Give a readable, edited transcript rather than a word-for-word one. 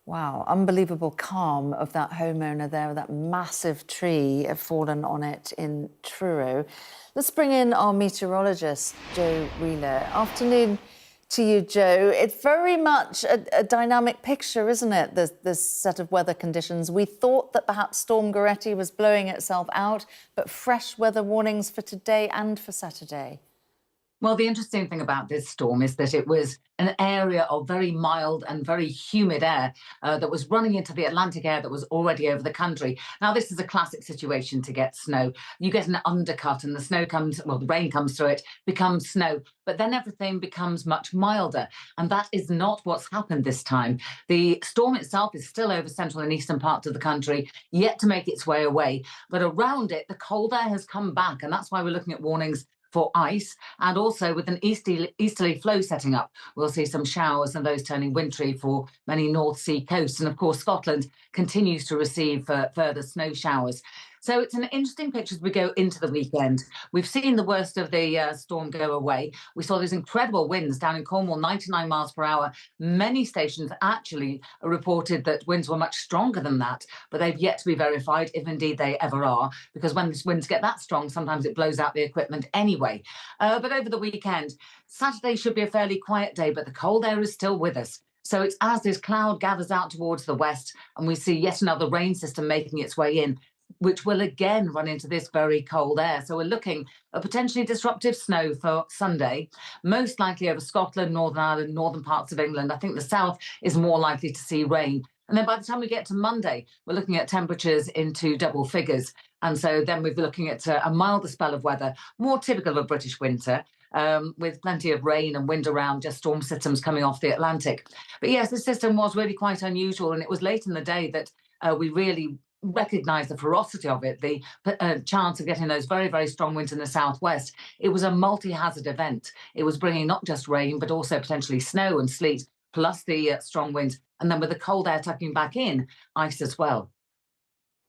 Wow, unbelievable calm of that homeowner there with that massive tree had fallen on it in Truro. Let's bring in our meteorologist, Joe Wheeler. Afternoon to you, Joe. It's very much a dynamic picture, isn't it, this set of weather conditions? We thought that perhaps Storm Goretti was blowing itself out, but fresh weather warnings for today and for Saturday. Well, the interesting thing about this storm is that it was an area of very mild and very humid air that was running into the Atlantic air that was already over the country. Now, this is a classic situation to get snow. You get an undercut and the snow comes, well, the rain comes through it, becomes snow, but then everything becomes much milder. And that is not what's happened this time. The storm itself is still over central and eastern parts of the country, yet to make its way away. But around it, the cold air has come back. And that's why we're looking at warnings for ice, and also with an easterly flow setting up, we'll see some showers and those turning wintry for many North Sea coasts. And of course, Scotland continues to receive further snow showers. So it's an interesting picture as we go into the weekend. We've seen the worst of the storm go away. We saw those incredible winds down in Cornwall, 99 miles per hour. Many stations actually reported that winds were much stronger than that, but they've yet to be verified, if indeed they ever are, because when the winds get that strong, sometimes it blows out the equipment anyway. But over the weekend, Saturday should be a fairly quiet day, but the cold air is still with us. So it's as this cloud gathers out towards the west and we see yet another rain system making its way in, which will again run into this very cold air. So we're looking at potentially disruptive snow for Sunday, most likely over Scotland, Northern Ireland, northern parts of England. I think the south is more likely to see rain. And then by the time we get to Monday, we're looking at temperatures into double figures. And so then we'll be looking at a milder spell of weather, more typical of a British winter, with plenty of rain and wind around, just storm systems coming off the Atlantic. But yes, this system was really quite unusual. And it was late in the day that we really recognize the ferocity of it, the chance of getting those very, very strong winds in the southwest. It was a multi-hazard event. It was bringing not just rain, but also potentially snow and sleet, plus the strong winds. And then with the cold air tucking back in, ice as well.